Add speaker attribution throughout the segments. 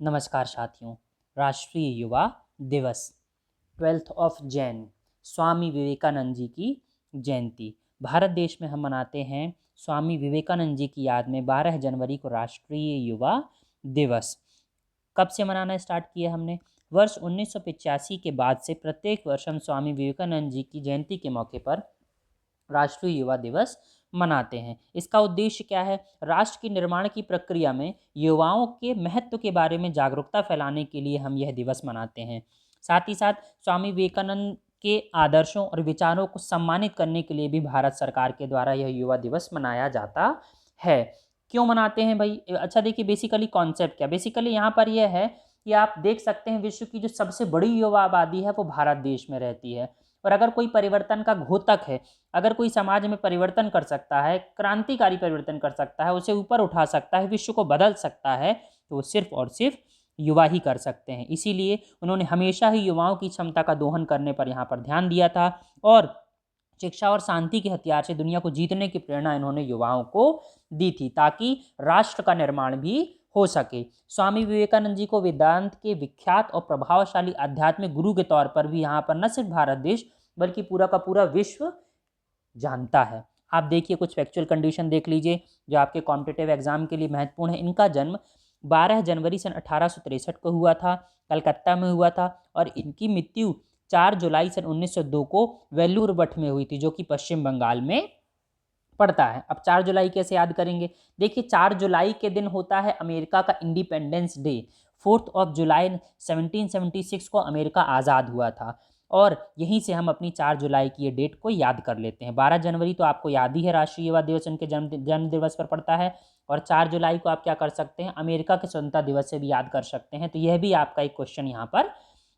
Speaker 1: नमस्कार साथियों। राष्ट्रीय युवा दिवस 12 ऑफ जैन स्वामी विवेकानंद जी की जयंती भारत देश में हम मनाते हैं। स्वामी विवेकानंद जी की याद में 12 जनवरी को राष्ट्रीय युवा दिवस कब से मनाना स्टार्ट किया हमने? वर्ष 1985 के बाद से प्रत्येक वर्ष हम स्वामी विवेकानंद जी की जयंती के मौके पर राष्ट्रीय युवा दिवस मनाते हैं। इसका उद्देश्य क्या है? राष्ट्र के निर्माण की प्रक्रिया में युवाओं के महत्व के बारे में जागरूकता फैलाने के लिए हम यह दिवस मनाते हैं। साथ ही साथ स्वामी विवेकानंद के आदर्शों और विचारों को सम्मानित करने के लिए भी भारत सरकार के द्वारा यह युवा दिवस मनाया जाता है। क्यों मनाते हैं भाई? अच्छा देखिए, बेसिकली कॉन्सेप्ट क्या, बेसिकली यहाँ पर यह है कि आप देख सकते हैं विश्व की जो सबसे बड़ी युवा आबादी है वो भारत देश में रहती है। और अगर कोई परिवर्तन का घोतक है, अगर कोई समाज में परिवर्तन कर सकता है, क्रांतिकारी परिवर्तन कर सकता है, उसे ऊपर उठा सकता है, विश्व को बदल सकता है, तो वो सिर्फ और सिर्फ युवा ही कर सकते हैं। इसीलिए उन्होंने हमेशा ही युवाओं की क्षमता का दोहन करने पर यहाँ पर ध्यान दिया था और शिक्षा और शांति के हथियार से दुनिया को जीतने की प्रेरणा इन्होंने युवाओं को दी थी, ताकि राष्ट्र का निर्माण भी हो सके। स्वामी विवेकानंद जी को वेदांत के विख्यात और प्रभावशाली आध्यात्मिक गुरु के तौर पर भी यहाँ पर न सिर्फ भारत देश बल्कि पूरा का पूरा विश्व जानता है। आप देखिए, कुछ फैक्चुअल कंडीशन देख लीजिए जो आपके कॉम्पिटिटिव एग्जाम के लिए महत्वपूर्ण है। इनका जन्म 12 जनवरी सन 1863 को हुआ था, कलकत्ता में हुआ था, और इनकी मृत्यु 4 जुलाई सन 1902 को वेल्लूर मठ में हुई थी, जो कि पश्चिम बंगाल में पड़ता है। अब 4 जुलाई कैसे याद करेंगे? देखिए, 4 जुलाई के दिन होता है अमेरिका का इंडिपेंडेंस डे। 4 ऑफ जुलाई 1776 को अमेरिका आज़ाद हुआ था, और यहीं से हम अपनी 4 जुलाई की ये डेट को याद कर लेते हैं। 12 जनवरी तो आपको याद ही है, राष्ट्रीय युवा दिवस उनके जन्म दिवस पर पड़ता है, और 4 जुलाई को आप क्या कर सकते हैं? अमेरिका के स्वतंत्रता दिवस से भी याद कर सकते हैं। तो यह भी आपका एक क्वेश्चन यहाँ पर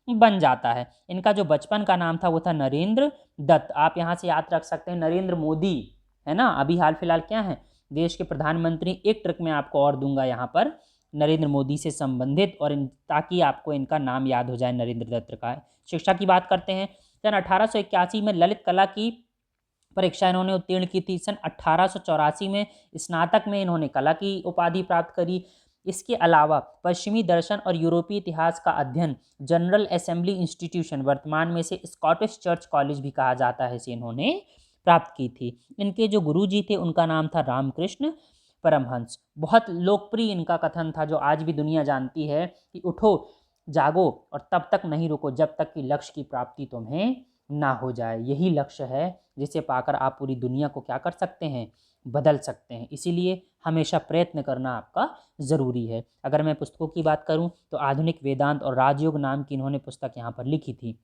Speaker 1: बन जाता है। इनका जो बचपन का नाम था वो था नरेंद्र दत्त। आप यहाँ से याद रख सकते हैं नरेंद्र मोदी, है ना, अभी हाल फिलहाल क्या है, देश के प्रधानमंत्री। एक ट्रिक मैं आपको और दूंगा यहाँ पर नरेंद्र मोदी से संबंधित, और ताकि आपको इनका नाम याद हो जाए, नरेंद्र दत्त का। शिक्षा की बात करते हैं, सन 1881 में ललित कला की परीक्षा इन्होंने उत्तीर्ण की थी। सन 1884 में स्नातक में इन्होंने कला की उपाधि प्राप्त करी। इसके अलावा पश्चिमी दर्शन और यूरोपीय इतिहास का अध्ययन जनरल असेंबली इंस्टीट्यूशन, वर्तमान में से स्कॉटिश चर्च कॉलेज भी कहा जाता है, इसे इन्होंने प्राप्त की थी। इनके जो गुरुजी थे उनका नाम था रामकृष्ण परमहंस। बहुत लोकप्रिय इनका कथन था जो आज भी दुनिया जानती है कि उठो जागो और तब तक नहीं रुको जब तक कि लक्ष्य की प्राप्ति तुम्हें ना हो जाए। यही लक्ष्य है जिसे पाकर आप पूरी दुनिया को क्या कर सकते हैं? बदल सकते हैं। इसीलिए हमेशा प्रयत्न करना आपका ज़रूरी है। अगर मैं पुस्तकों की बात करूं तो आधुनिक वेदांत और राजयोग नाम की इन्होंने पुस्तक यहाँ पर लिखी थी।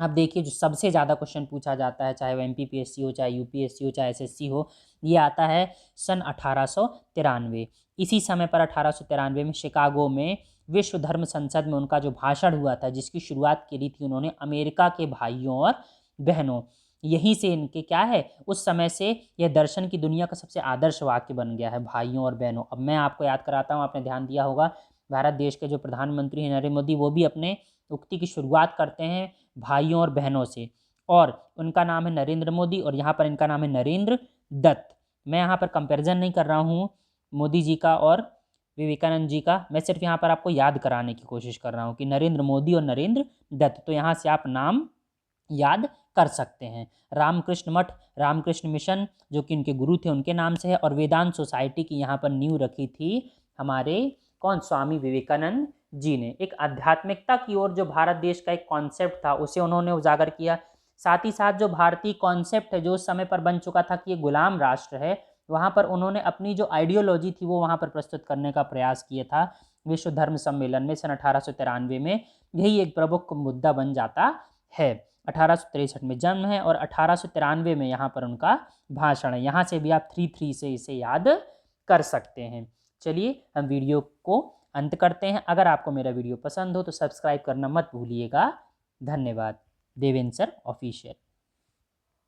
Speaker 1: अब देखिए, जो सबसे ज़्यादा क्वेश्चन पूछा जाता है, चाहे वो MPPSC हो, चाहे UPSC हो, चाहे SSC हो, ये आता है सन 1893। इसी समय पर 1893 में शिकागो में विश्व धर्म संसद में उनका जो भाषण हुआ था, जिसकी शुरुआत करी थी उन्होंने अमेरिका के भाइयों और बहनों। यहीं से इनके क्या है, उस समय से यह दर्शन की दुनिया का सबसे आदर्श वाक्य बन गया है, भाइयों और बहनों। अब मैं आपको याद कराता हूँ, आपने ध्यान दिया होगा, भारत देश के जो प्रधानमंत्री हैं नरेंद्र मोदी, वो भी अपने उक्ति की शुरुआत करते हैं भाइयों और बहनों से, और उनका नाम है नरेंद्र मोदी, और यहाँ पर इनका नाम है नरेंद्र दत्त। मैं यहाँ पर कंपैरिजन नहीं कर रहा हूँ मोदी जी का और विवेकानंद जी का, मैं सिर्फ यहाँ पर आपको याद कराने की कोशिश कर रहा हूँ कि नरेंद्र मोदी और नरेंद्र दत्त। तो यहाँ से आप नाम याद कर सकते हैं। रामकृष्ण मठ, रामकृष्ण मिशन जो कि इनके गुरु थे उनके नाम से है, और वेदांत सोसाइटी की यहाँ पर नींव रखी थी हमारे कौन? स्वामी विवेकानंद जी ने। एक आध्यात्मिकता की ओर जो भारत देश का एक कॉन्सेप्ट था उसे उन्होंने उजागर किया। साथ ही साथ जो भारतीय कॉन्सेप्ट है जो उस समय पर बन चुका था कि ये गुलाम राष्ट्र है, वहाँ पर उन्होंने अपनी जो आइडियोलॉजी थी वो वहाँ पर प्रस्तुत करने का प्रयास किया था। विश्व धर्म सम्मेलन में सन 1893 में यही एक प्रमुख मुद्दा बन जाता है। 1863 में जन्म है और 1893 में यहाँ पर उनका भाषण है। यहाँ से भी आप 3 से इसे याद कर सकते हैं। चलिए हम वीडियो को अंत करते हैं। अगर आपको मेरा वीडियो पसंद हो तो सब्सक्राइब करना मत भूलिएगा। धन्यवाद। Devendra sir official.